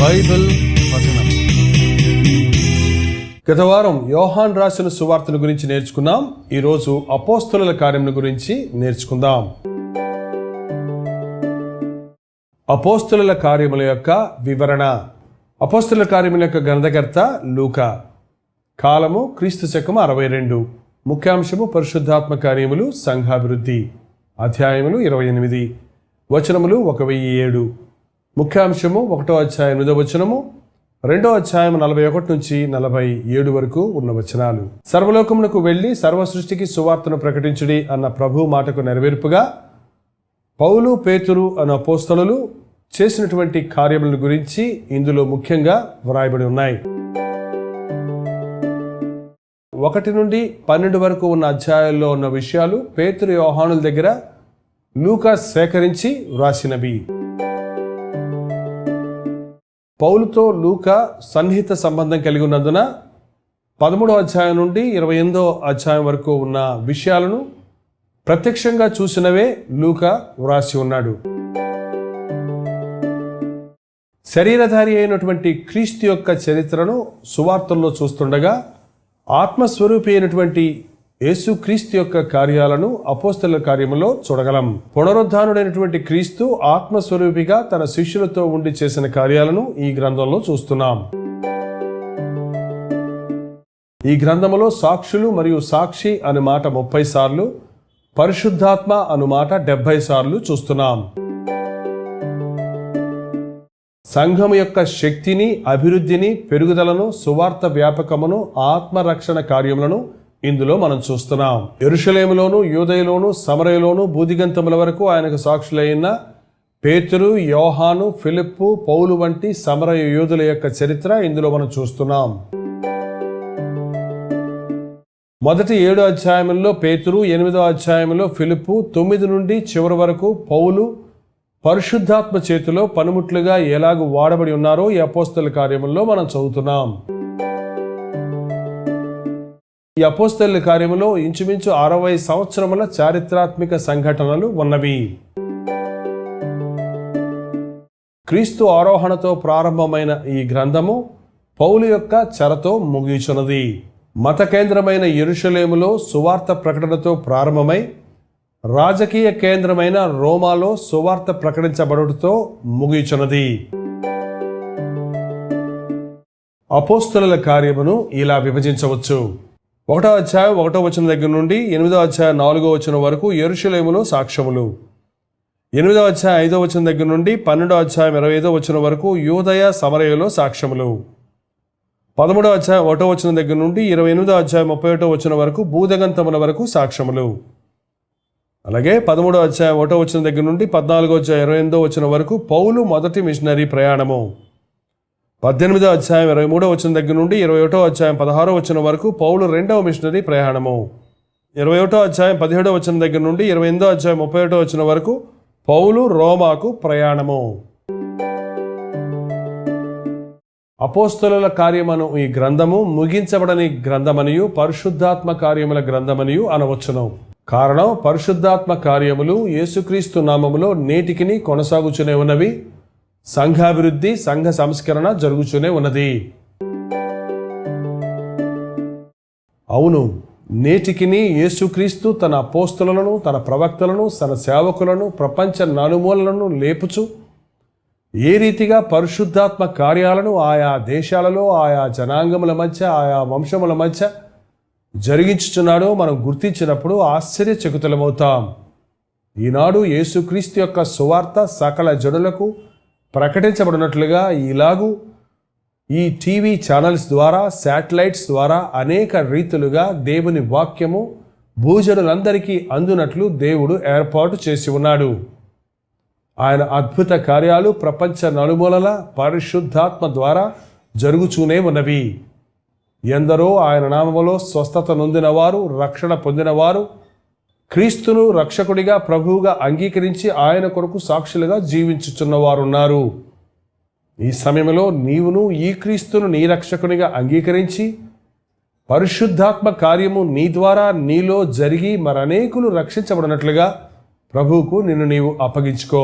Bible వచనం. గత వారం యోహాన్ రాసిన సువార్తను గురించి నేర్చుకున్నాం. ఈరోజు అపోస్తలుల కార్యముల గురించి నేర్చుకుందాం. అపోస్తలుల కార్యముల యొక్క వివరణ. అపోస్తలుల కార్యముల యొక్క గ్రంథకర్త లూకా. కాలము క్రీస్తు శకము 62. ముఖ్యాంశము పరిశుద్ధాత్మ కార్యములు, సంఘాభివృద్ధి. అధ్యాయములు 28, వచనములు 1007. ముఖ్యాంశము 1వ అధ్యాయం 8వ వచనము, 2వ అధ్యాయం 41 నుంచి 47 వరకు ఉన్న వచనాలు. సర్వలోకమునకు వెళ్ళి సర్వ సృష్టికి సువార్తను ప్రకటించుడి అన్న ప్రభు మాటకు నెరవేర్పుగా పౌలు, పేతురు అన్న అపోస్తలులు చేసినటువంటి కార్యముల గురించి ఇందులో ముఖ్యంగా వ్రాయబడి ఉన్నాయి. 1 నుండి 12 వరకు ఉన్న అధ్యాయాల్లో ఉన్న విషయాలు పేతురు, యోహానుల దగ్గర లూకా సేకరించి వ్రాసినవి. పౌలుతో లూకా సన్నిహిత సంబంధం కలిగి ఉన్నందున 13వ అధ్యాయం నుండి 28వ అధ్యాయం వరకు ఉన్న విషయాలను ప్రత్యక్షంగా చూసినవే లూకా వ్రాసి ఉన్నాడు. శరీరధారి అయినటువంటి క్రీస్తు యొక్క చరిత్రను సువార్తల్లో చూస్తుండగా ఆత్మస్వరూపి అయినటువంటి యేసు క్రీస్తు యొక్క కార్యాలను అపోస్తలుల కార్యములో చూడగలం. పునరుద్ధానుడైనటువంటి క్రీస్తు ఆత్మస్వరూపిగా తన శిష్యులతో ఉండి చేసిన కార్యాలను ఈ గ్రంథంలో చూస్తున్నాం. ఈ గ్రంథములో సాక్షులు మరియు సాక్షి అను మాట 30 సార్లు, పరిశుద్ధాత్మ అను మాట 70 సార్లు చూస్తున్నాం. సంఘము యొక్క శక్తిని, అభివృద్ధిని, పెరుగుదలను, సువార్త వ్యాపకమును, ఆత్మరక్షణ కార్యములను ఇందులో మనం చూస్తున్నాం. యెరూషలేములోను, యూదయలోను, సమరయలోను బూదిగంతముల వరకు ఆయనకు సాక్షులైన పేతురు, యోహాను, ఫిలిప్పు, పౌలు వంటి సమరయ యోధుల యొక్క చరిత్ర ఇందులో మనం చూస్తున్నాం. మొదటి 7 అధ్యాయముల్లో పేతురు, 8వ అధ్యాయంలో ఫిలిప్పు, 9 నుండి చివరి వరకు పౌలు పరిశుద్ధాత్మ చేతిలో పనిముట్లుగా ఎలాగూ వాడబడి ఉన్నారో ఈ అపోస్తలుల కార్యముల్లో మనం చదువుతున్నాం. ఈ అపోస్తలుల కార్యములో ఇంచుమించు 60 సంవత్సరముల చారిత్రాత్మక సంఘటనలు ఉన్నవి. క్రీస్తు ఆరోహణతో ప్రారంభమైన ఈ గ్రంథము పౌలు యొక్క చెరతో ముగియుచున్నది. మత కేంద్రమైన యెరూషలేములో సువార్త ప్రకటనతో ప్రారంభమై రాజకీయ కేంద్రమైన రోమాలో సువార్త ప్రకటించబడుటతో ముగియుచున్నది. అపోస్తలుల కార్యమును ఇలా విభజించవచ్చు. 1వ అధ్యాయం 1వ వచనం దగ్గర నుండి 8వ అధ్యాయం 4వ వచనం వరకు యెరూషలేములో సాక్ష్యములు. 8వ అధ్యాయం 5వ వచనం దగ్గర నుండి 12వ అధ్యాయం 25వ వచనం వరకు యూదయ, సమరయలో సాక్ష్యములు. 13వ అధ్యాయం 1వ వచనం దగ్గర నుండి 28వ అధ్యాయం 31వ వచనం వరకు భూదిగంతముల వరకు సాక్ష్యములు. అలాగే 13వ అధ్యాయం 1వ వచనం దగ్గర నుండి 14వ అధ్యాయం 28వ వచనం వరకు పౌలు మొదటి మిషనరీ ప్రయాణము. 18వ అధ్యాయం 23వ వచనం దగ్గర నుండి 21వ అధ్యాయం 16వ వచనం వరకు పౌలు 2వ మిషనరీ ప్రయాణము. 21వ అధ్యాయం 17వ వచనం దగ్గర నుండి 28వ అధ్యాయం 31వ వచనం వరకు పౌలు రోమాకు ప్రయాణము. అపోస్తలుల కార్యమను ఈ గ్రంథము ముగించబడని గ్రంథమనియు, పరిశుద్ధాత్మ కార్యముల గ్రంథమనియు అనవచ్చును. కారణం, పరిశుద్ధాత్మ కార్యములు యేసుక్రీస్తు నామములో నేటికిని కొనసాగుచునే ఉన్నవి. సంఘాభివృద్ధి, సంఘ సంస్కరణ జరుగుతూనే ఉన్నది. అవును, నేటికిని యేసుక్రీస్తు తన అపోస్తలులను, తన ప్రవక్తలను, తన సేవకులను ప్రపంచ నలుమూలలను లేపుచు ఏ రీతిగా పరిశుద్ధాత్మ కార్యాలను ఆయా దేశాలలో, ఆయా జనాంగముల మధ్య, ఆయా వంశముల మధ్య జరిగించుచున్నాడో మనం గుర్తించినప్పుడు ఆశ్చర్యచకితులమవుతాం. ఈనాడు యేసుక్రీస్తు యొక్క సువార్త సకల జనులకు ప్రకటించబడినట్లుగా ఇలాగూ ఈ టీవీ ఛానల్స్ ద్వారా, శాటిలైట్స్ ద్వారా అనేక రీతులుగా దేవుని వాక్యము భూజనులందరికీ అందునట్లు దేవుడు ఏర్పాటు చేసి ఉన్నాడు. ఆయన అద్భుత కార్యాలు ప్రపంచ నలుమూలల పరిశుద్ధాత్మ ద్వారా జరుగుతూనే ఉన్నవి. ఎందరో ఆయన నామములో స్వస్థత నొందినవారు, రక్షణ పొందినవారు క్రీస్తును రక్షకుడిగా, ప్రభువుగా అంగీకరించి ఆయన కొరకు సాక్షులుగా జీవించుచున్నవారున్నారు. ఈ సమయంలో నీవును ఈ క్రీస్తును నీ రక్షకునిగా అంగీకరించి పరిశుద్ధాత్మ కార్యము నీ ద్వారా నీలో జరిగి మరనేకులు రక్షించబడినట్లుగా ప్రభువుకు నిన్ను నీవు అప్పగించుకో.